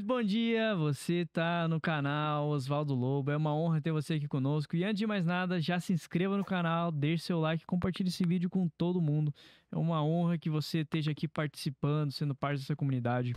Muito bom dia, você tá no canal Oswaldo Lobo, é uma honra ter você aqui conosco. E antes de mais nada, já se inscreva no canal, deixe seu like e compartilhe esse vídeo com todo mundo. É uma honra que você esteja aqui participando, sendo parte dessa comunidade.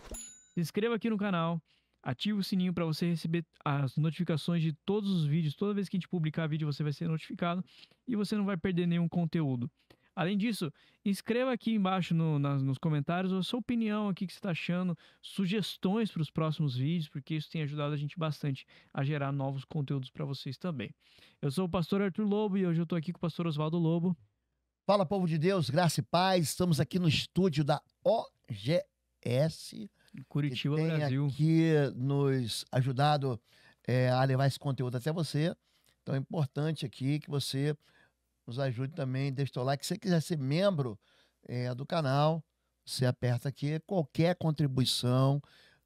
Se inscreva aqui no canal, ative o sininho para você receber as notificações de todos os vídeos. Toda vez que a gente publicar vídeo, você vai ser notificado e você não vai perder nenhum conteúdo. Além disso, escreva aqui embaixo nos comentários a sua opinião, o que você está achando, sugestões para os próximos vídeos, porque isso tem ajudado a gente bastante a gerar novos conteúdos para vocês também. Eu sou o pastor Arthur Lobo e hoje eu estou aqui com o pastor Oswaldo Lobo. Fala, povo de Deus, graça e paz. Estamos aqui no estúdio da OGS, Curitiba, que tem Brasil. aqui nos ajudado a levar esse conteúdo até você. Então é importante aqui que você nos ajude também, deixe o seu like. Se você quiser ser membro do canal, você aperta aqui. Qualquer contribuição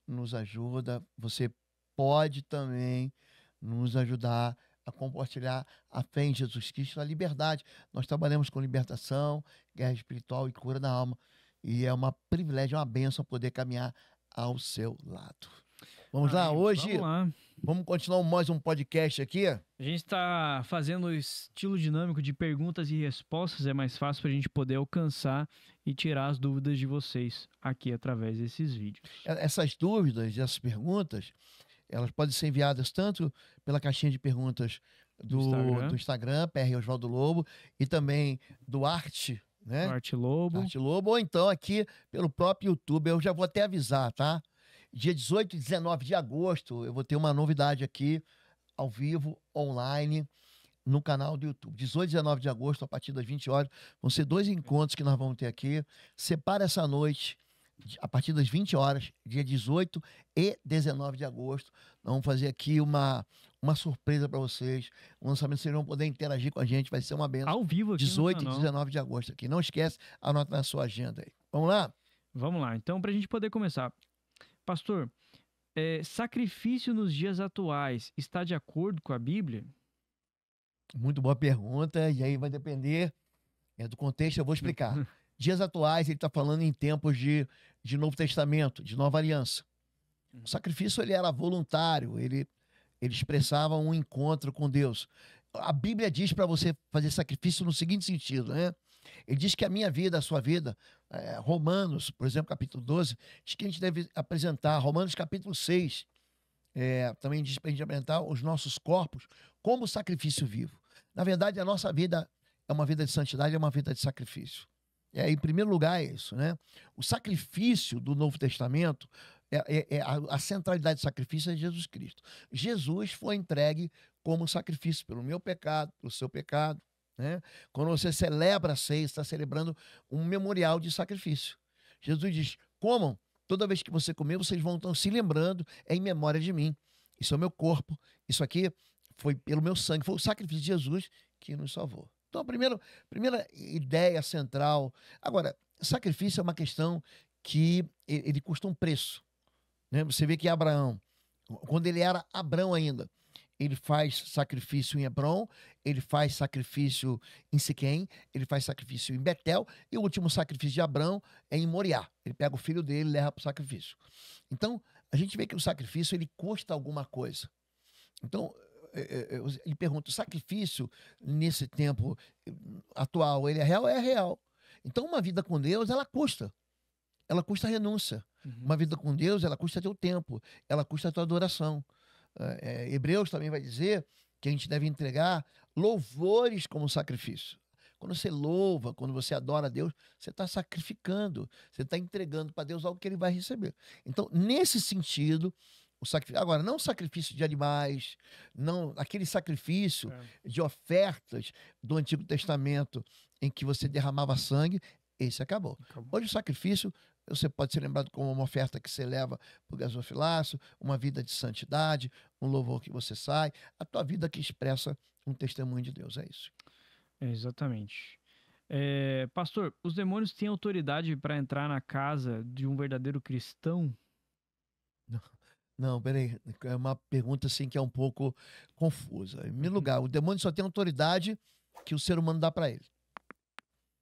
nos ajuda. Você pode também nos ajudar a compartilhar a fé em Jesus Cristo, a liberdade. Nós trabalhamos com libertação, guerra espiritual e cura da alma. E é um privilégio, uma bênção poder caminhar ao seu lado. Vamos lá, hoje Vamos lá. vamos continuar mais um podcast aqui. A gente está fazendo o estilo dinâmico de perguntas e respostas, é mais fácil para a gente poder alcançar e tirar as dúvidas de vocês aqui através desses vídeos. Essas dúvidas, essas perguntas, elas podem ser enviadas tanto pela caixinha de perguntas do Instagram, PR Oswaldo Lobo, e também do Arte, né? Do Arte Lobo. Arte Lobo, ou então aqui pelo próprio YouTube. Eu já vou até avisar, tá? Dia 18 e 19 de agosto, eu vou ter uma novidade aqui, ao vivo, online, no canal do YouTube. 18 e 19 de agosto, a partir das 20 horas, vão ser 2 encontros que nós vamos ter aqui. Separa essa noite, a partir das 20 horas, dia 18 e 19 de agosto. Nós vamos fazer aqui uma surpresa para vocês. Um lançamento, vocês vão poder interagir com a gente, vai ser uma benção. Ao vivo aqui 18 e 19 de agosto aqui. Não esquece, anota na sua agenda aí. Vamos lá? Vamos lá. Então, para a gente poder começar. Pastor, sacrifício nos dias atuais está de acordo com a Bíblia? Muito boa pergunta, e aí vai depender do contexto, eu vou explicar. Dias atuais, ele está falando em tempos de Novo Testamento, de Nova Aliança. O sacrifício ele era voluntário, ele expressava um encontro com Deus. A Bíblia diz para você fazer sacrifício no seguinte sentido, né? Ele diz que a minha vida, a sua vida, Romanos, por exemplo, capítulo 12, diz que a gente deve apresentar, Romanos capítulo 6, também diz para a gente apresentar os nossos corpos como sacrifício vivo. Na verdade, a nossa vida é uma vida de santidade, é uma vida de sacrifício. Em primeiro lugar é isso, né? O sacrifício do Novo Testamento, a centralidade do sacrifício é Jesus Cristo. Jesus foi entregue como sacrifício pelo meu pecado, pelo seu pecado, né? Quando você celebra a ceia, está celebrando um memorial de sacrifício. Jesus diz, comam, toda vez que você comer, vocês vão estar se lembrando em memória de mim. Isso é o meu corpo, isso aqui foi pelo meu sangue, foi o sacrifício de Jesus que nos salvou. Então, a primeira ideia central. Agora, sacrifício é uma questão que ele custa um preço, né? Você vê que Abraão, quando ele era Abrão ainda, ele faz sacrifício em Hebrom, ele faz sacrifício em Siquém, ele faz sacrifício em Betel, e o último sacrifício de Abrão é em Moriá. Ele pega o filho dele e leva para o sacrifício. Então, a gente vê que o sacrifício ele custa alguma coisa. Então, ele pergunta, o sacrifício nesse tempo atual, ele é real? É real. Então, uma vida com Deus, ela custa renúncia. Uma vida com Deus, ela custa teu tempo, ela custa a tua adoração. Hebreus também vai dizer que a gente deve entregar louvores como sacrifício. Quando você louva, quando você adora a Deus, você está sacrificando, você está entregando para Deus algo que ele vai receber. Então, nesse sentido, o sacrifício. Agora, não sacrifício de animais, não aquele sacrifício de ofertas do Antigo Testamento em que você derramava sangue, esse acabou. Hoje o sacrifício, você pode ser lembrado como uma oferta que você leva para o gasofilaço, uma vida de santidade, um louvor que você sai, a tua vida que expressa um testemunho de Deus, é isso. Exatamente. Pastor, os demônios têm autoridade para entrar na casa de um verdadeiro cristão? Não, peraí, é uma pergunta assim que é um pouco confusa. Em primeiro lugar, o demônio só tem autoridade que o ser humano dá para ele.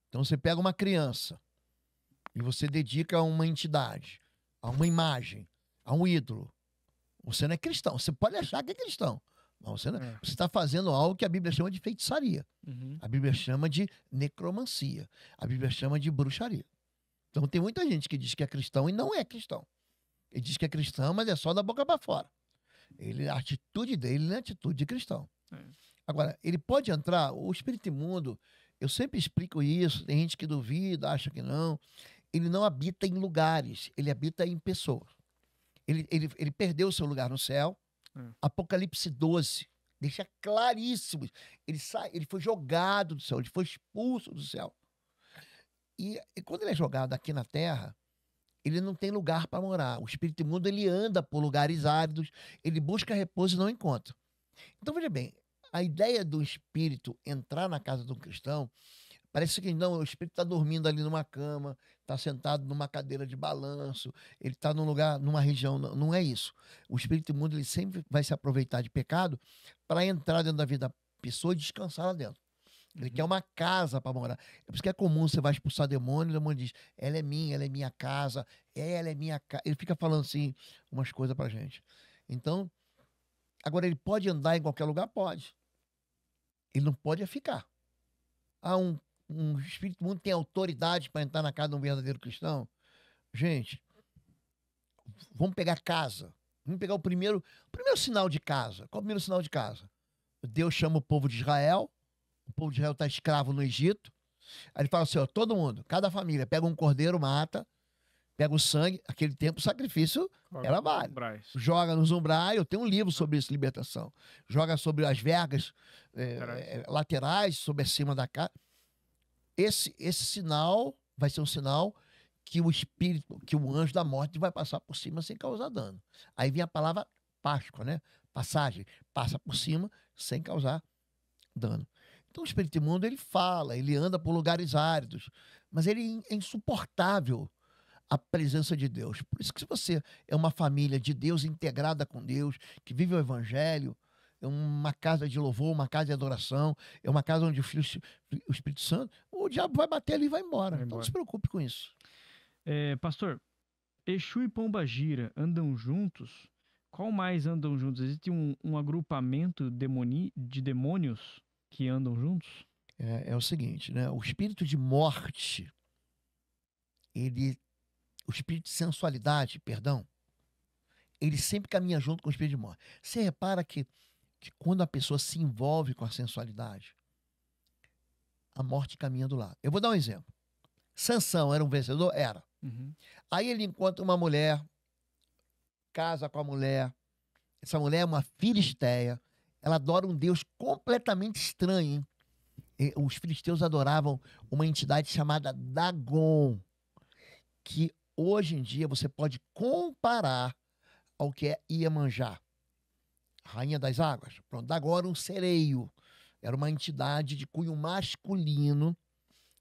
Então você pega uma criança e você dedica a uma entidade, a uma imagem, a um ídolo. Você não é cristão. Você pode achar que é cristão. Mas você não... É. Você está fazendo algo que a Bíblia chama de feitiçaria. Uhum. A Bíblia chama de necromancia. A Bíblia chama de bruxaria. Então tem muita gente que diz que é cristão e não é cristão. Ele diz que é cristão, mas é só da boca para fora. A atitude dele não é atitude de cristão. É. Agora, ele pode entrar, o espírito imundo, eu sempre explico isso, tem gente que duvida, acha que não. Ele não habita em lugares, ele habita em pessoas. Ele perdeu o seu lugar no céu. Apocalipse 12 deixa claríssimo. Ele foi jogado do céu, ele foi expulso do céu. E quando ele é jogado aqui na terra, ele não tem lugar para morar. O espírito imundo, ele anda por lugares áridos, ele busca repouso e não encontra. Então, veja bem, a ideia do espírito entrar na casa de um cristão, parece que não, o espírito está dormindo ali numa cama, está sentado numa cadeira de balanço, ele está num lugar, numa região, não é isso. O espírito imundo, ele sempre vai se aproveitar de pecado para entrar dentro da vida da pessoa e descansar lá dentro. Ele quer uma casa para morar. É por isso que é comum, você vai expulsar demônio, o demônio diz, ela é minha casa, ela é minha casa. Ele fica falando assim, umas coisas pra gente. Então, agora ele pode andar em qualquer lugar? Pode. Ele não pode ficar. Um espírito imundo tem autoridade para entrar na casa de um verdadeiro cristão? Gente, vamos pegar casa. Vamos pegar o primeiro sinal de casa. Qual é o primeiro sinal de casa? Deus chama o povo de Israel. O povo de Israel está escravo no Egito. Aí ele fala assim, ó, todo mundo, cada família, pega um cordeiro, mata, pega o sangue. Aquele tempo o sacrifício era válido. Joga nos umbrais. Eu tenho um livro sobre isso, libertação. Joga sobre as vergas laterais, sobre acima da casa. Esse sinal vai ser um sinal que o espírito, que o anjo da morte vai passar por cima sem causar dano. Aí vem a palavra Páscoa, né? Passagem. Passa por cima sem causar dano. Então o espírito imundo, ele fala, ele anda por lugares áridos, mas ele é insuportável a presença de Deus. Por isso que se você é uma família de Deus, integrada com Deus, que vive o evangelho, é uma casa de louvor, uma casa de adoração, é uma casa onde o Espírito Santo, o diabo vai bater ali e vai embora. Então não se preocupe com isso. Pastor, Exu e Pombagira andam juntos? Qual mais andam juntos? Existe um agrupamento de demônios que andam juntos? É o seguinte, né? O espírito de morte, o espírito de sensualidade, perdão, ele sempre caminha junto com o espírito de morte. Você repara que quando a pessoa se envolve com a sensualidade, a morte caminha do lado. Eu vou dar um exemplo. Sansão era um vencedor? Era. Uhum. Aí ele encontra uma mulher, casa com a mulher. Essa mulher é uma filisteia. Ela adora um Deus completamente estranho, hein? Os filisteus adoravam uma entidade chamada Dagon, que hoje em dia você pode comparar ao que é Iemanjá, rainha das águas. Pronto, Dagon era um sereio, era uma entidade de cunho masculino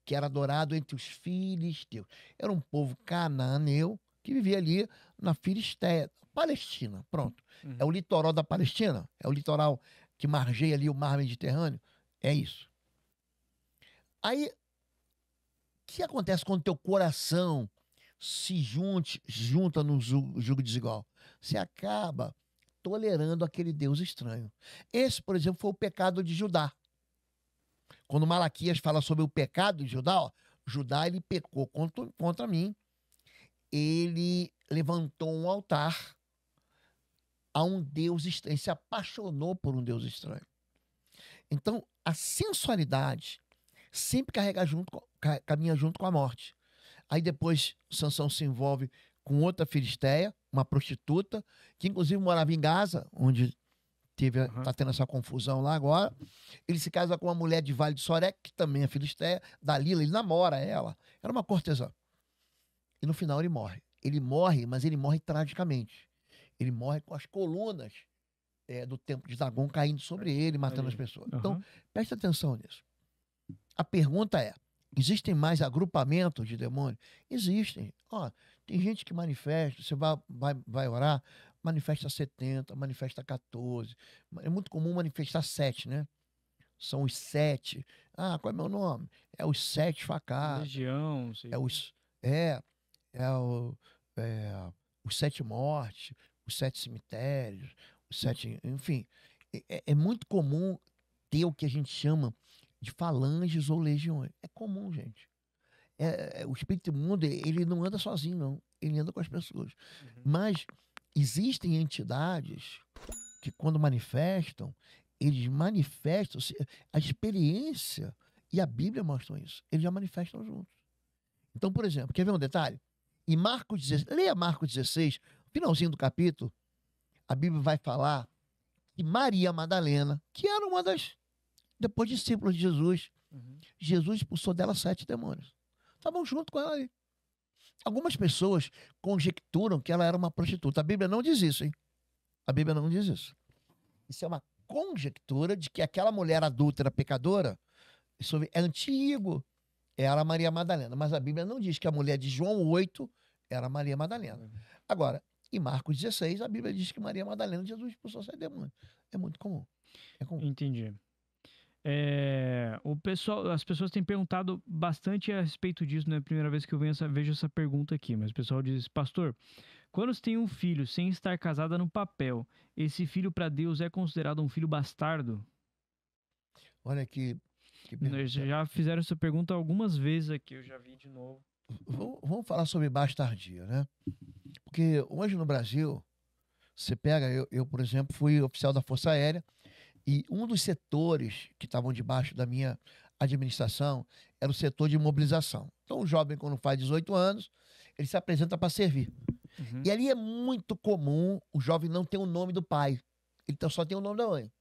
que era adorado entre os filisteus. Era um povo cananeu que vivia ali na Filistéia, Palestina, pronto. Uhum. É o litoral da Palestina, é o litoral que margeia ali o mar Mediterrâneo, é isso. Aí, o que acontece quando teu coração se junta no jugo desigual? Você acaba tolerando aquele Deus estranho. Esse, por exemplo, foi o pecado de Judá. Quando Malaquias fala sobre o pecado de Judá, ó, Judá ele pecou contra mim. Ele levantou um altar a um Deus estranho, ele se apaixonou por um Deus estranho. Então, a sensualidade sempre caminha junto com a morte. Aí depois Sansão se envolve com outra filisteia, uma prostituta, que inclusive morava em Gaza, onde tá tendo essa confusão lá agora. Ele se casa com uma mulher de Vale de Sorek, que também é filisteia, Dalila, ele namora ela. Era uma cortesã. E no final ele morre. Ele morre, mas ele morre tragicamente. Ele morre com as colunas do templo de Dagon caindo sobre ele, matando as pessoas. Então, preste atenção nisso. A pergunta é, existem mais agrupamentos de demônios? Existem. Ó, tem gente que manifesta, você vai orar, manifesta 70, manifesta 14. É muito comum manifestar 7, né? São os 7. Ah, qual é meu nome? É os 7 facadas. Legião, sei. Os 7 mortes. os 7 cemitérios, os 7, enfim, é muito comum ter o que a gente chama de falanges ou legiões. É comum, gente. O espírito imundo, ele não anda sozinho, não. Ele anda com as pessoas. Mas existem entidades que, quando manifestam, eles manifestam a experiência, e a Bíblia mostra isso. Eles já manifestam juntos. Então, por exemplo, quer ver um detalhe? Em Marcos 16, leia Marcos 16, finalzinho do capítulo, a Bíblia vai falar que Maria Madalena, que era uma das, depois, discípulos de Jesus, Jesus expulsou dela 7 demônios. Estavam junto com ela ali. Algumas pessoas conjecturam que ela era uma prostituta. A Bíblia não diz isso, hein? A Bíblia não diz isso. Isso é uma conjectura de que aquela mulher adúltera, pecadora, isso é antigo, era Maria Madalena. Mas a Bíblia não diz que a mulher de João 8 era Maria Madalena. Agora, em Marcos 16, a Bíblia diz que Maria Madalena, Jesus expulsou 7 demônios. É muito comum. É comum. Entendi. As pessoas têm perguntado bastante a respeito disso, não é a primeira vez que eu vejo essa pergunta aqui, mas o pessoal diz, pastor, quando se tem um filho sem estar casada no papel, esse filho para Deus é considerado um filho bastardo? Olha que Já fizeram essa pergunta algumas vezes aqui, eu já vi de novo. Vamos falar sobre bastardia, né? Porque hoje no Brasil, você pega, eu, por exemplo, fui oficial da Força Aérea, e um dos setores que estavam debaixo da minha administração era o setor de mobilização. Então, o jovem, quando faz 18 anos, ele se apresenta para servir. E ali é muito comum o jovem não ter o nome do pai. Ele só tem o nome da mãe.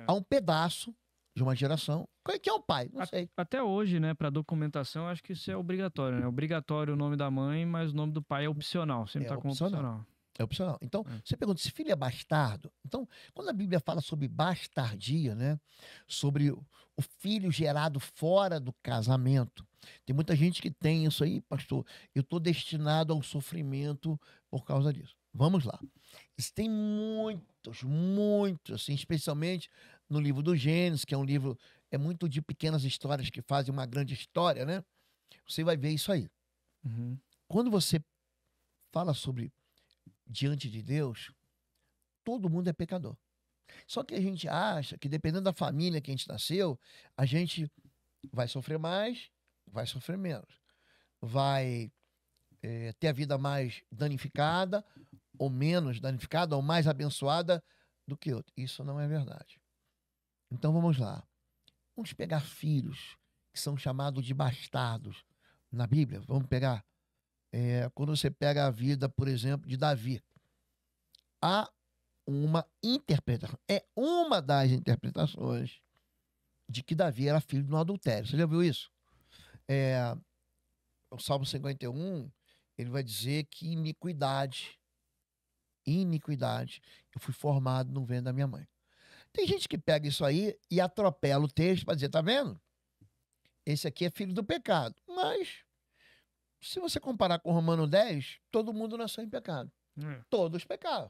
Há um pedaço de uma geração. Que é o pai? Não sei. Até hoje, né, para documentação, acho que isso é obrigatório, né? É obrigatório o nome da mãe, mas o nome do pai é opcional. Sempre tá como opcional. É opcional. Então, você pergunta, se filho é bastardo? Então, quando a Bíblia fala sobre bastardia, né? Sobre o filho gerado fora do casamento, tem muita gente que tem isso aí, pastor. Eu estou destinado ao sofrimento por causa disso. Vamos lá. Isso tem muitos, assim, especialmente no livro do Gênesis, que é um livro, é muito de pequenas histórias que fazem uma grande história, né? Você vai ver isso aí. Quando você fala sobre diante de Deus, todo mundo é pecador. Só que a gente acha que, dependendo da família que a gente nasceu, a gente vai sofrer mais, vai sofrer menos. Vai ter a vida mais danificada, ou menos danificada, ou mais abençoada do que outro. Isso não é verdade. Então vamos lá. Vamos pegar filhos que são chamados de bastardos na Bíblia. Vamos pegar. Quando você pega a vida, por exemplo, de Davi, há uma interpretação, é uma das interpretações de que Davi era filho de um adultério. Você já viu isso? O Salmo 51, ele vai dizer que iniquidade, eu fui formado no ventre da minha mãe. Tem gente que pega isso aí e atropela o texto para dizer, tá vendo? Esse aqui é filho do pecado. Mas, se você comparar com Romano 10, todo mundo nasceu em pecado. Todos pecaram.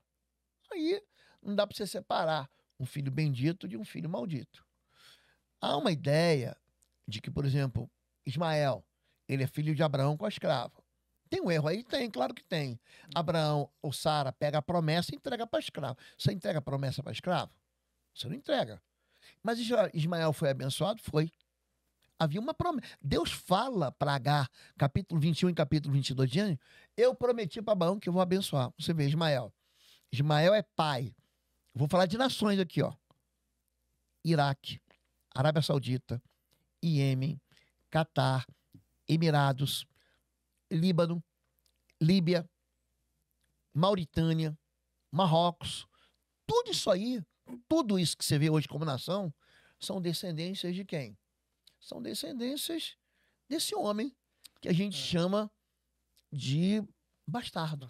Aí não dá para você separar um filho bendito de um filho maldito. Há uma ideia de que, por exemplo, Ismael, ele é filho de Abraão com a escrava. Tem um erro aí? Tem, claro que tem. Abraão ou Sara pega a promessa e entrega para a escrava. Você entrega a promessa para a escrava? Você não entrega. Mas Ismael foi abençoado? Foi. Havia uma promessa. Deus fala para Agar, capítulo 21 e capítulo 22 diante, eu prometi para Abraão que eu vou abençoar. Você vê, Ismael. Ismael é pai. Vou falar de nações aqui, ó. Iraque, Arábia Saudita, Iêmen, Catar, Emirados, Líbano, Líbia, Mauritânia, Marrocos. Tudo isso que você vê hoje como nação, são descendências de quem? São descendências desse homem que a gente chama de bastardo.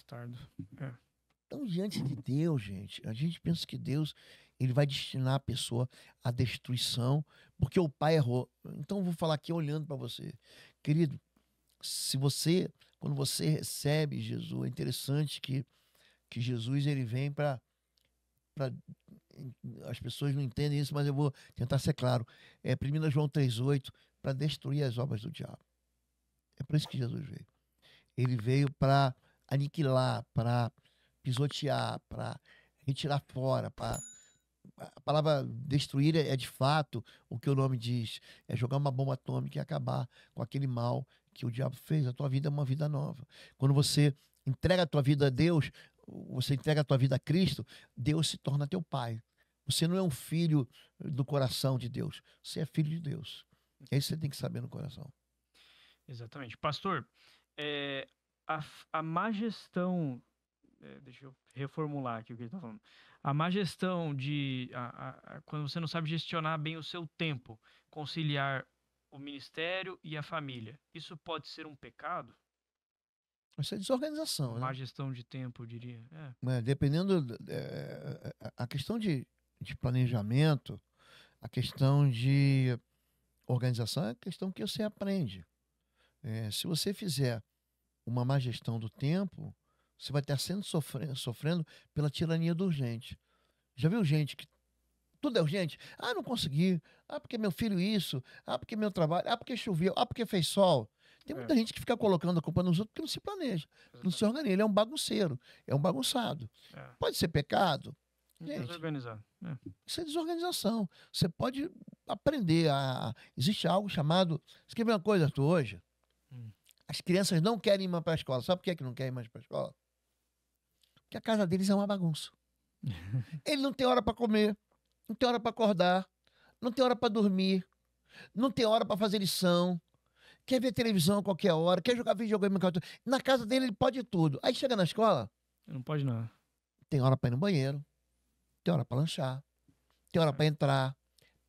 Então, diante de Deus, gente, a gente pensa que Deus, ele vai destinar a pessoa à destruição, porque o pai errou. Então, eu vou falar aqui olhando para você. Querido, quando você recebe Jesus, é interessante que Jesus, ele vem para as pessoas não entendem isso, mas eu vou tentar ser claro. 1 João 3,8, para destruir as obras do diabo. É por isso que Jesus veio. Ele veio para aniquilar, para pisotear, para retirar fora, a palavra destruir é de fato o que o nome diz. É jogar uma bomba atômica e acabar com aquele mal que o diabo fez. A tua vida é uma vida nova. Quando você entrega a tua vida a Deus, você entrega a tua vida a Cristo, Deus se torna teu pai. Você não é um filho do coração de Deus. Você é filho de Deus. É isso que você tem que saber no coração. Exatamente. Pastor, é, a má gestão, deixa eu reformular aqui o que ele está falando. A má gestão quando você não sabe gestionar bem o seu tempo, conciliar o ministério e a família, isso pode ser um pecado? Isso é desorganização, Má né? gestão de tempo, eu diria. Dependendo, a questão de planejamento, a questão de organização é a questão que você aprende. Se você fizer uma má gestão do tempo, você vai estar sofrendo pela tirania do urgente. Já viu gente que tudo é urgente? Ah, não consegui. Ah, porque meu filho isso. Ah, porque meu trabalho. Ah, porque choveu. Ah, porque fez sol. Tem muita gente que fica colocando a culpa nos outros porque não se planeja, não se organiza. Ele é um bagunceiro, é um bagunçado. Pode ser pecado? Gente, Desorganizado. isso é desorganização. Você pode aprender Existe algo chamado... Você quer ver uma coisa, Arthur, hoje? As crianças não querem ir mais para a escola. Sabe por que não querem ir mais para a escola? Porque a casa deles é uma bagunça. Ele não tem hora para comer, não tem hora para acordar, não tem hora para dormir, não tem hora para fazer lição, quer ver televisão a qualquer hora, quer jogar videogame a qualquer hora. Na casa dele ele pode tudo. Aí chega na escola... Não pode nada. Tem hora para ir no banheiro, tem hora para lanchar, tem hora para entrar,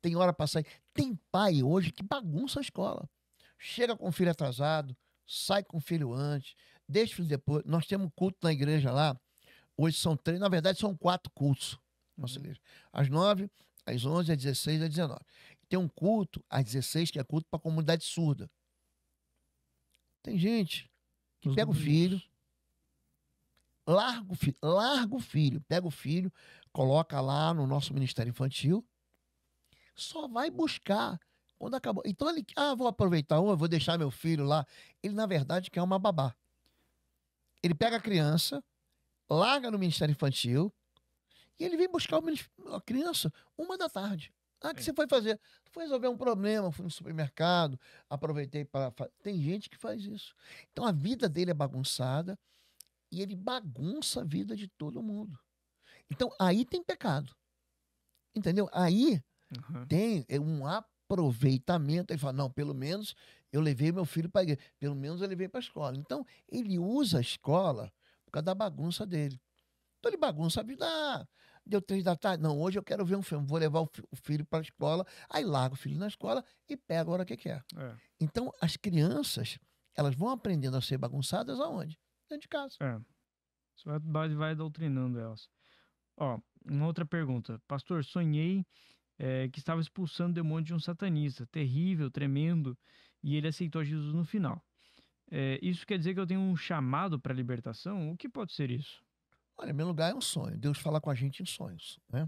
tem hora para sair. Tem pai hoje que bagunça a escola. Chega com o filho atrasado, sai com o filho antes, deixa o filho depois. Nós temos culto na igreja lá. Hoje são 3, na verdade são 4 cultos. Nossa igreja. Às 9, às 11, às 16, às 19. Tem um culto às 16, que é culto para a comunidade surda. Tem gente que pega o filho, larga o filho, pega o filho, coloca lá no nosso ministério infantil, só vai buscar quando acabou. Então ele, vou aproveitar, vou deixar meu filho lá. Ele, na verdade, quer uma babá. Ele pega a criança, larga no ministério infantil e ele vem buscar a criança 1h da tarde. O que você foi fazer? Foi resolver um problema, fui no supermercado, aproveitei para... Tem gente que faz isso. Então a vida dele é bagunçada e ele bagunça a vida de todo mundo. Então aí tem pecado. Entendeu? Aí tem um aproveitamento. Ele fala, não, pelo menos eu levei meu filho para a igreja, pelo menos eu levei para a escola. Então ele usa a escola por causa da bagunça dele. Então ele bagunça a vida. Deu 3 da tarde. Não, hoje eu quero ver um filme. Vou levar o filho para a escola. Aí larga o filho na escola e pega a hora que quer. Então, as crianças, elas vão aprendendo a ser bagunçadas aonde? Dentro de casa. Você vai doutrinando elas. Ó, uma outra pergunta. Pastor, sonhei que estava expulsando o demônio de um satanista. Terrível, tremendo. E ele aceitou Jesus no final. Isso quer dizer que eu tenho um chamado para libertação? O que pode ser isso? Olha, meu lugar é um sonho. Deus fala com a gente em sonhos, né?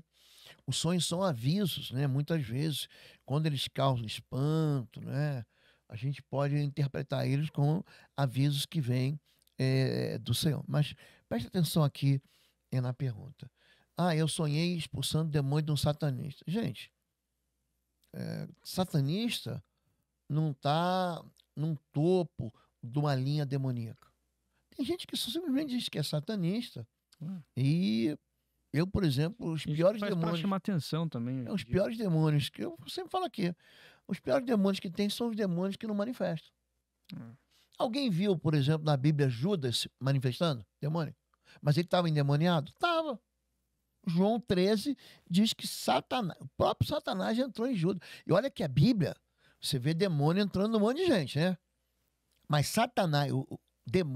Os sonhos são avisos, né? Muitas vezes, quando eles causam espanto, né? A gente pode interpretar eles como avisos que vêm do Senhor. Mas preste atenção aqui na pergunta. Eu sonhei expulsando o demônio de um satanista. Gente, satanista não está num topo de uma linha demoníaca. Tem gente que simplesmente diz que é satanista. E eu, por exemplo, os piores demônios... Para chamar atenção também. Os piores demônios, que eu sempre falo aqui, os piores demônios que tem são os demônios que não manifestam. Alguém viu, por exemplo, na Bíblia Judas manifestando demônio? Mas ele estava endemoniado? Estava. João 13 diz que o próprio Satanás entrou em Judas. E olha que a Bíblia, você vê demônio entrando num monte de gente, né? Mas Satanás, o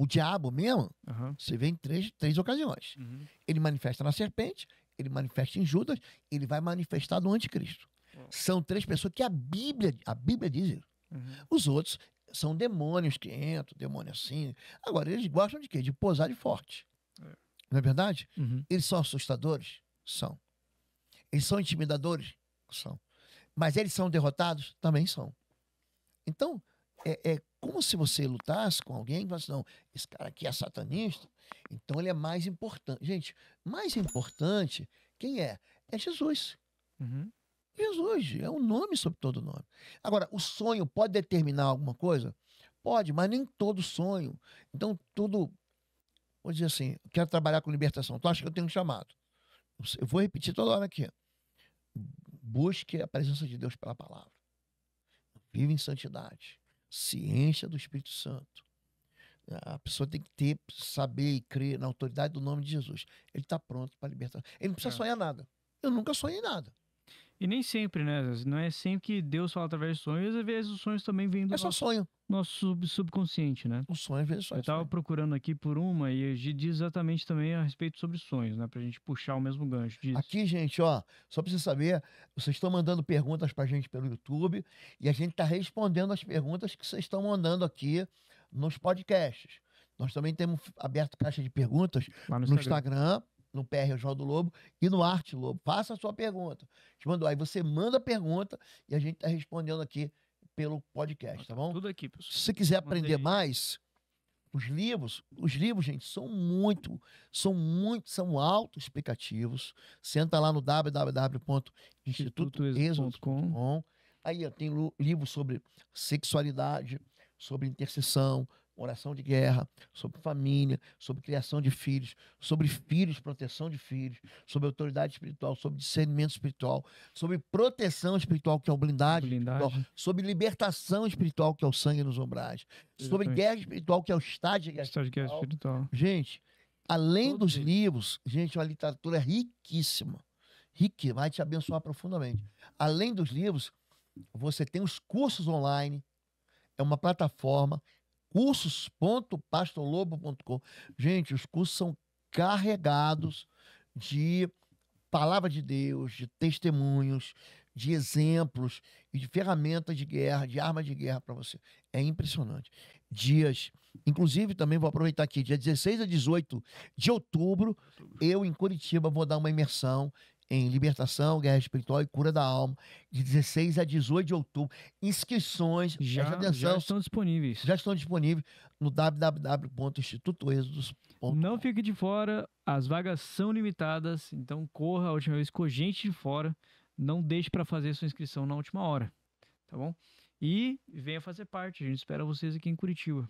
diabo mesmo, você vê em três ocasiões. Ele manifesta na serpente, ele manifesta em Judas, ele vai manifestar no anticristo. São 3 pessoas que a Bíblia diz isso. Os outros são demônios que entram, demônio assim. Agora, eles gostam de quê? De posar de forte. Não é verdade? Eles são assustadores? São. Eles são intimidadores? São. Mas eles são derrotados? Também são. Então, como se você lutasse com alguém e falasse, não, esse cara aqui é satanista, então ele é mais importante. Gente, mais importante, quem é? É Jesus. Uhum. Jesus, é um nome sobre todo nome. Agora, o sonho pode determinar alguma coisa? Pode, mas nem todo sonho. Então, tudo, vou dizer assim, eu quero trabalhar com libertação. Tu acha que eu tenho um chamado? Eu vou repetir toda hora aqui. Busque a presença de Deus pela palavra. Vive em santidade. Ciência do Espírito Santo. A pessoa tem que ter, saber e crer na autoridade do nome de Jesus. Ele está pronto para libertar. Ele não precisa sonhar nada. Eu nunca sonhei nada. E nem sempre, né? Não é sempre que Deus fala através de sonhos, às vezes os sonhos também vêm do É só sonho. nosso subconsciente, né? O sonho às vezes só Eu é tava sonho. procurando aqui por uma e diz exatamente também a respeito sobre sonhos, né? Pra gente puxar o mesmo gancho disso. Aqui, gente, ó, só para você saber, vocês estão mandando perguntas para a gente pelo YouTube e a gente está respondendo as perguntas que vocês estão mandando aqui nos podcasts. Nós também temos aberto caixa de perguntas Lá no no Instagram. Instagram, no PR Oswaldo Lobo e no Arte Lobo. Faça a sua pergunta. Te mandou. Aí você manda a pergunta e a gente está respondendo aqui pelo podcast, tá bom? Tudo aqui, pessoal. Se você quiser Mandei aprender aí. mais, os livros, gente, são autoexplicativos. Senta lá no www.institutoexodus.com. Aí ó, tem livros sobre sexualidade, sobre intercessão, oração de guerra, sobre família, sobre criação de filhos, sobre filhos, proteção de filhos, sobre autoridade espiritual, sobre discernimento espiritual, sobre proteção espiritual, que é o blindagem espiritual, Blindagem. sobre libertação espiritual, que é o sangue nos ombrais, sobre Exatamente. guerra espiritual, que é o estágio de guerra História de guerra espiritual. espiritual. Gente, além Todos dos eles. livros, gente, a literatura é riquíssima. Riquíssima, vai te abençoar profundamente. Além dos livros, você tem os cursos online, é uma plataforma, cursos.pastorlobo.com. Gente, os cursos são carregados de palavra de Deus, de testemunhos, de exemplos e de ferramentas de guerra, de armas de guerra para você. É impressionante. Dias, inclusive também vou aproveitar aqui, dia 16 a 18 de outubro, eu em Curitiba vou dar uma imersão em libertação, guerra espiritual e cura da alma, de 16 a 18 de outubro. Inscrições, preste Já atenção, estão disponíveis. já estão disponíveis no www.institutoexodus.com. Não fique de fora, as vagas são limitadas, então corra a última vez com gente de fora, não deixe para fazer sua inscrição na última hora, tá bom? E venha fazer parte, a gente espera vocês aqui em Curitiba.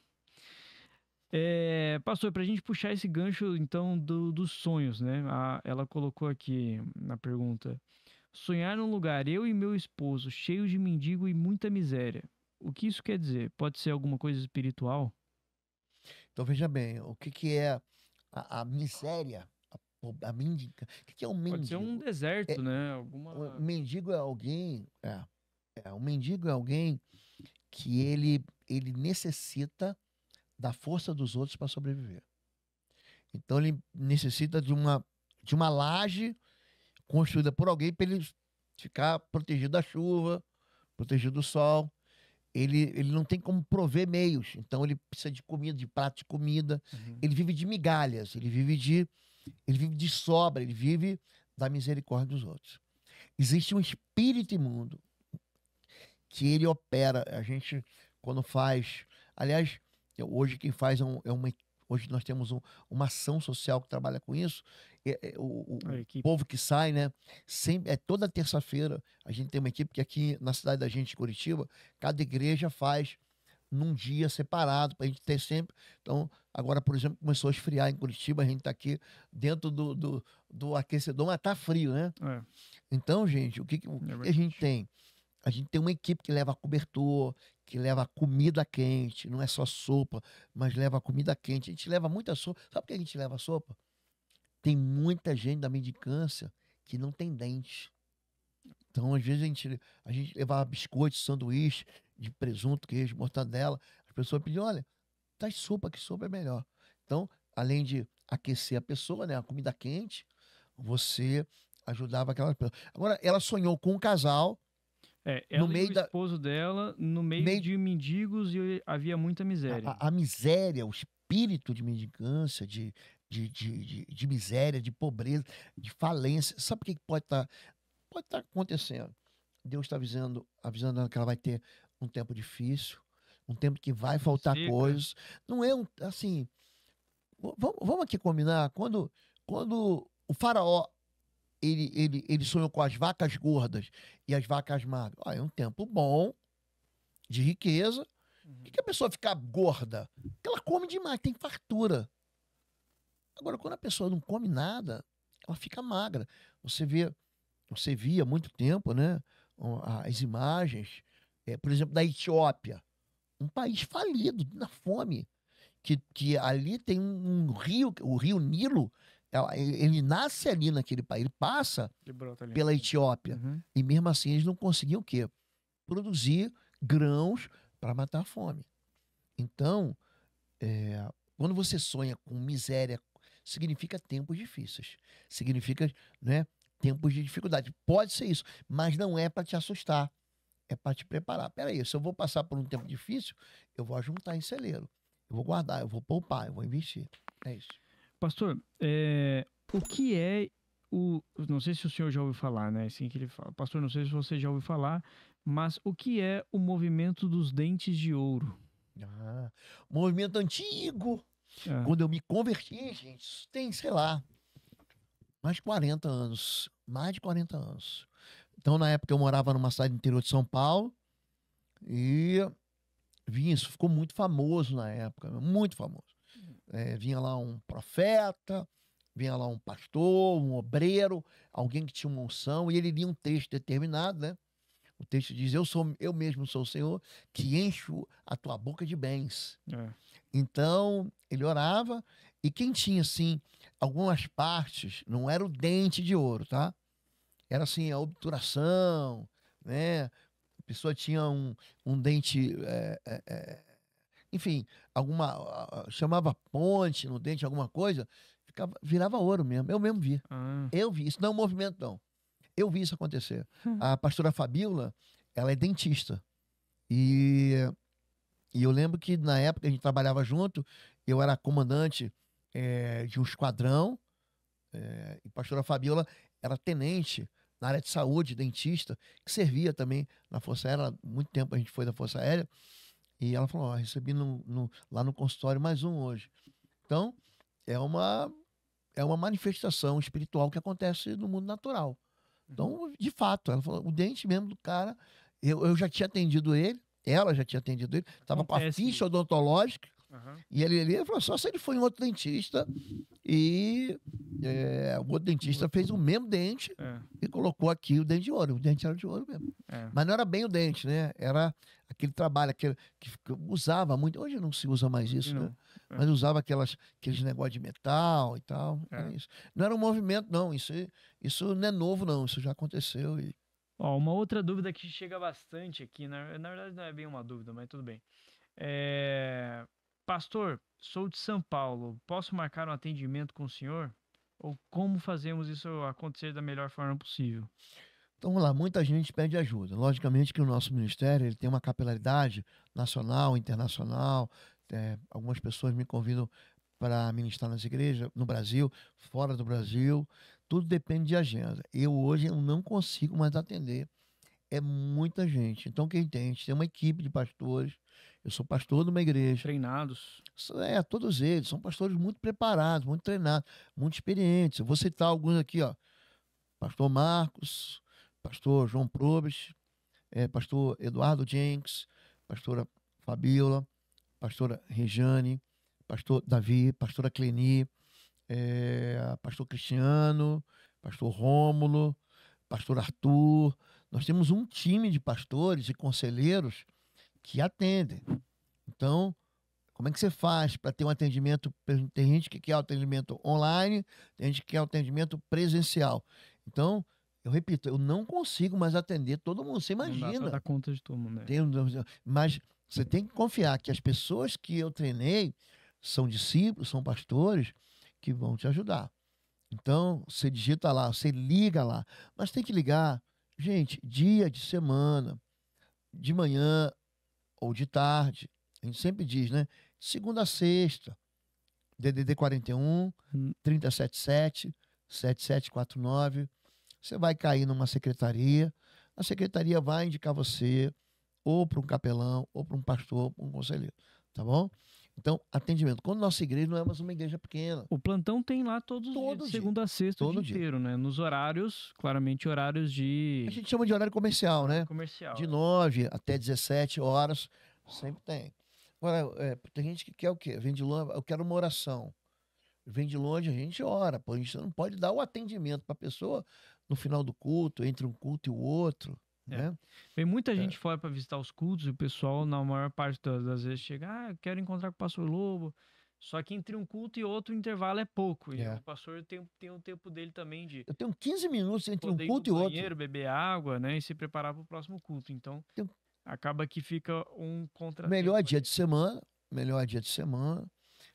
Pastor, pra gente puxar esse gancho, então, dos sonhos, né? Ela colocou aqui na pergunta: sonhar num lugar, eu e meu esposo, cheios de mendigo e muita miséria. O que isso quer dizer? Pode ser alguma coisa espiritual? Então veja bem, o que é a miséria, a mendiga. O que é um Pode ser um mendigo? deserto, né? O Alguma. mendigo é alguém, o mendigo é alguém que ele necessita da força dos outros para sobreviver. Então ele necessita de uma laje construída por alguém para ele ficar protegido da chuva, protegido do sol. Ele não tem como prover meios, então ele precisa de comida, de prato de comida. Uhum. Ele vive de migalhas, ele vive de sobra, ele vive da misericórdia dos outros. Existe um espírito imundo que ele opera. A gente, quando faz. Aliás, hoje quem faz hoje nós temos uma ação social que trabalha com isso. O A equipe. povo que sai, né? Sempre, toda terça-feira a gente tem uma equipe que aqui na cidade da gente, em Curitiba, cada igreja faz num dia separado, para a gente ter sempre. Então, agora, por exemplo, começou a esfriar em Curitiba, a gente está aqui dentro do aquecedor, mas tá frio, né? É, Então, gente, o que a gente tem? A gente tem uma equipe que leva cobertor, que leva comida quente, não é só sopa, mas leva comida quente. A gente leva muita sopa. Sabe por que a gente leva sopa? Tem muita gente da mendicância que não tem dente. Então, às vezes, a gente levava biscoito, sanduíche de presunto, queijo, mortadela. As pessoas pediam, olha, traz sopa, que sopa é melhor. Então, além de aquecer a pessoa, né, a comida quente, você ajudava aquela pessoa. Agora, ela sonhou com um casal. ela No e meio o esposo dela, no meio de mendigos, e havia muita miséria. a miséria, o espírito de mendicância, de miséria, de pobreza, de falência. Sabe o que pode estar acontecendo? Deus está avisando ela que ela vai ter um tempo difícil, um tempo que vai faltar Seca. coisas. Não é assim. Vamos aqui combinar. Quando o faraó ele sonhou com as vacas gordas e as vacas magras. Ó, é um tempo bom de riqueza. Por que a pessoa fica gorda? Porque ela come demais, tem fartura. Agora, quando a pessoa não come nada, ela fica magra. Você via há muito tempo, né? As imagens, por exemplo, da Etiópia, um país falido, na fome, que ali tem um rio, o rio Nilo, ele nasce ali naquele país, ele passa Ali. pela Etiópia. Uhum. E mesmo assim eles não conseguiam o quê? Produzir grãos para matar a fome. Então, quando você sonha com miséria, significa tempos difíceis. Significa, né, tempos de dificuldade. Pode ser isso, mas não é para te assustar. É para te preparar. Peraí, se eu vou passar por um tempo difícil, eu vou ajuntar em celeiro. Eu vou guardar, eu vou poupar, eu vou investir. É isso. Pastor, o que é o... Não sei se o senhor já ouviu falar, né? Assim que ele fala. Pastor, não sei se você já ouviu falar, mas o que é o movimento dos dentes de ouro? Movimento antigo. É. Quando eu me converti, gente, isso tem, sei lá, mais de 40 anos. Mais de 40 anos. Então, na época, eu morava numa cidade do interior de São Paulo e vinha, isso ficou muito famoso na época, muito famoso. Vinha lá um profeta, vinha lá um pastor, um obreiro, alguém que tinha uma unção, e ele lia um texto determinado, né? O texto diz: eu mesmo sou o Senhor que encho a tua boca de bens. Então, ele orava, e quem tinha, assim, algumas partes, não era o dente de ouro, tá? Era, assim, a obturação, né? A pessoa tinha um dente, enfim, chamava ponte no dente, alguma coisa, virava ouro mesmo. Eu mesmo vi. Eu vi. Isso não é um movimento, não. Eu vi isso acontecer. A pastora Fabíola, ela é dentista. E eu lembro que na época a gente trabalhava junto, eu era comandante de um esquadrão, e a pastora Fabíola era tenente na área de saúde, dentista, que servia também na Força Aérea. Muito tempo a gente foi da Força Aérea. E ela falou: recebi lá no consultório mais um hoje. Então, é uma manifestação espiritual que acontece no mundo natural. Então, de fato, ela falou, o dente mesmo do cara, eu já tinha atendido ele, ela já tinha atendido ele, estava com a ficha odontológica, e ele falou: só se ele foi em outro dentista, e o outro dentista fez o mesmo dente e colocou aqui o dente de ouro. O dente era de ouro mesmo. Mas não era bem o dente, né? Era aquele trabalho que usava muito. Hoje não se usa mais isso, né? Mas usava aqueles negócios de metal e tal. Isso. Não era um movimento, não. Isso não é novo, não. Isso já aconteceu. Uma outra dúvida que chega bastante aqui, na verdade não é bem uma dúvida, mas tudo bem. Pastor, sou de São Paulo. Posso marcar um atendimento com o senhor? Ou como fazemos isso acontecer da melhor forma possível? Então, vamos lá, muita gente pede ajuda. Logicamente que o nosso ministério ele tem uma capilaridade nacional, internacional. Algumas pessoas me convidam para ministrar nas igrejas, no Brasil, fora do Brasil. Tudo depende de agenda. Hoje eu não consigo mais atender. É muita gente. Então, quem tem? A gente tem uma equipe de pastores. Eu sou pastor de uma igreja. Treinados. Todos eles. São pastores muito preparados, muito treinados, muito experientes. Eu vou citar alguns aqui, ó. Pastor Marcos, pastor João Probes, pastor Eduardo Jenks, pastora Fabíola, pastora Rejane, pastor Davi, pastora Cleni, pastor Cristiano, pastor Rômulo, pastor Arthur. Nós temos um time de pastores e conselheiros que atendem. Então, como é que você faz para ter um atendimento? Tem gente que quer atendimento online, tem gente que quer atendimento presencial. Então, eu repito, eu não consigo mais atender todo mundo. Você imagina. Não dá pra dar conta de todo mundo, né? Mas você tem que confiar que as pessoas que eu treinei são discípulos, são pastores que vão te ajudar. Então, você digita lá, você liga lá. Mas tem que ligar, gente, dia de semana, de manhã ou de tarde. A gente sempre diz, né? Segunda a sexta, DDD 41 377 7749. Você vai cair numa secretaria, a secretaria vai indicar você, ou para um capelão, ou para um pastor, ou para um conselheiro, tá bom? Então, atendimento. Quando nossa igreja não é mais uma igreja pequena. O plantão tem lá todos os dias, de Todo dia. segunda a sexta, o Todo dia dia. inteiro, né? Nos horários, claramente horários A de gente chama de horário comercial, né? comercial. De 9 até 17 horas, sempre tem. Agora, tem gente que quer o quê? Vem de longe, eu quero uma oração. Vem de longe, a gente ora. Pô, a gente não pode dar o atendimento para a pessoa no final do culto, entre um culto e o outro, né? Vem muita gente fora para visitar os cultos e o pessoal, na maior parte das vezes, chega, eu quero encontrar com o pastor Lobo. Só que entre um culto e outro, o intervalo é pouco. E o pastor tem o tempo dele também de Eu tenho 15 minutos entre um poder ir culto e pro outro. banheiro, beber água, né? E se preparar para o próximo culto. Então, acaba que fica um contratempo. Melhor dia de semana.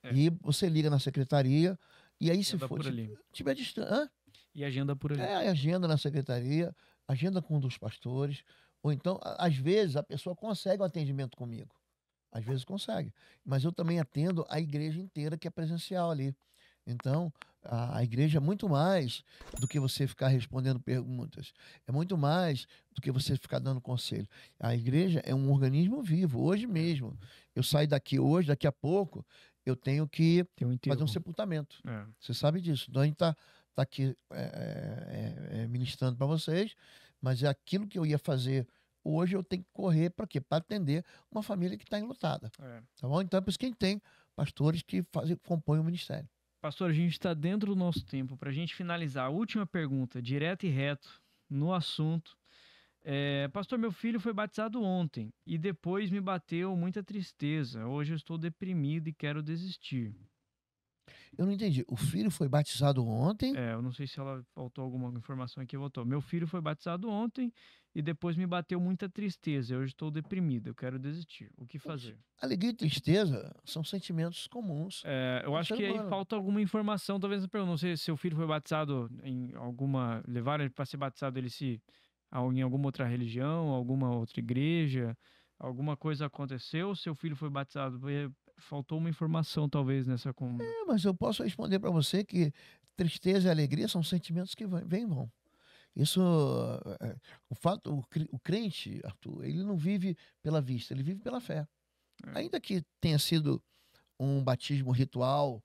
É. E você liga na secretaria. E aí, se Agenda for por ali. tiver distância. E agenda por ali. Agenda na secretaria, agenda com um dos pastores. Ou então, às vezes, a pessoa consegue um atendimento comigo. Às vezes consegue. Mas eu também atendo a igreja inteira que é presencial ali. Então, a igreja é muito mais do que você ficar respondendo perguntas. É muito mais do que você ficar dando conselho. A igreja é um organismo vivo. Hoje mesmo, eu saio daqui hoje, daqui a pouco, eu tenho que fazer um sepultamento. Você sabe disso. Então, a gente tá aqui ministrando para vocês, mas é aquilo que eu ia fazer hoje, eu tenho que correr para quê? Para atender uma família que está enlutada. Tá bom? Então, é por isso que a gente tem pastores que compõem o ministério. Pastor, a gente está dentro do nosso tempo. Para a gente finalizar, a última pergunta, direto e reto, no assunto. Pastor, meu filho foi batizado ontem e depois me bateu muita tristeza. Hoje eu estou deprimido e quero desistir. Eu não entendi. O filho foi batizado ontem? Eu não sei se ela faltou alguma informação aqui. Voltou. Meu filho foi batizado ontem e depois me bateu muita tristeza. Hoje estou deprimido, eu quero desistir. O que fazer? Alegria e tristeza são sentimentos comuns. Eu acho que aí falta alguma informação, talvez eu não sei se seu filho foi batizado em alguma... Levaram ele para ser batizado em alguma outra religião, alguma outra igreja, alguma coisa aconteceu, seu filho foi batizado, faltou uma informação talvez nessa... Mas eu posso responder para você que tristeza e alegria são sentimentos que vêm e vão. Isso, o crente, Arthur, ele não vive pela vista, ele vive pela fé. Ainda que tenha sido um batismo ritual,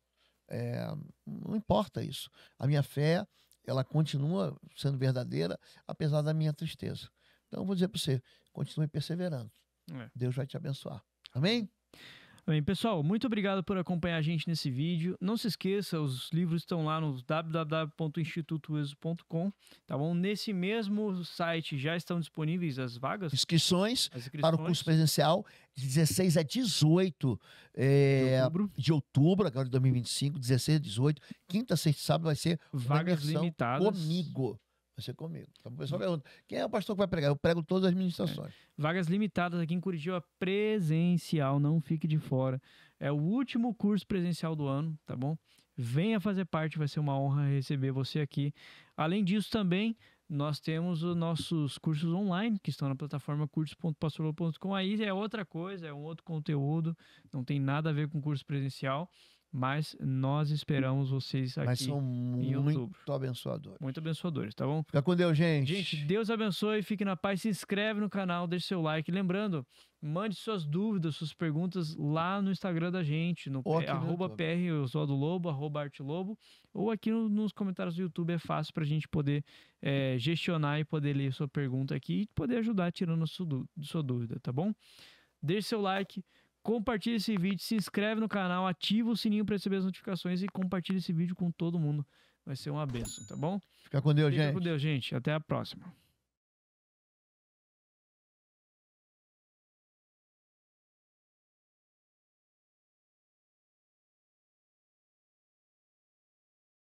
não importa isso. A minha fé, ela continua sendo verdadeira, apesar da minha tristeza. Então, eu vou dizer para você, continue perseverando. Deus vai te abençoar. Amém? Bem, pessoal, muito obrigado por acompanhar a gente nesse vídeo. Não se esqueça, os livros estão lá no www.institutoexo.com, tá bom? Nesse mesmo site já estão disponíveis as vagas. Inscrições para o curso presencial de 16 a 18 de outubro, agora de 2025, 16 a 18. Quinta, sexta e sábado vai ser vagas limitadas. Comigo. Vai ser comigo. Então, o pessoal pergunta, quem é o pastor que vai pregar? Eu prego todas as ministrações. Vagas limitadas aqui em Curitiba, presencial, não fique de fora. É o último curso presencial do ano, tá bom? Venha fazer parte, vai ser uma honra receber você aqui. Além disso, também, nós temos os nossos cursos online, que estão na plataforma cursos.pastorlobo.com. Aí é outra coisa, é um outro conteúdo, não tem nada a ver com curso presencial. Mas nós esperamos vocês aqui. Mas são muito abençoadores. Muito abençoadores, tá bom? Fica com Deus, gente. Gente, Deus abençoe, fique na paz, se inscreve no canal, deixe seu like. Lembrando, mande suas dúvidas, suas perguntas lá no Instagram da gente, no @PROswaldoLobo, @ArteLobo, ou aqui nos comentários do YouTube. É fácil pra gente poder gestionar e poder ler sua pergunta aqui e poder ajudar tirando sua dúvida, tá bom? Deixe seu like. Compartilhe esse vídeo, se inscreve no canal, ativa o sininho para receber as notificações e compartilhe esse vídeo com todo mundo. Vai ser uma bênção, tá bom? Fica com Deus, gente. Fica com Deus, gente. Até a próxima.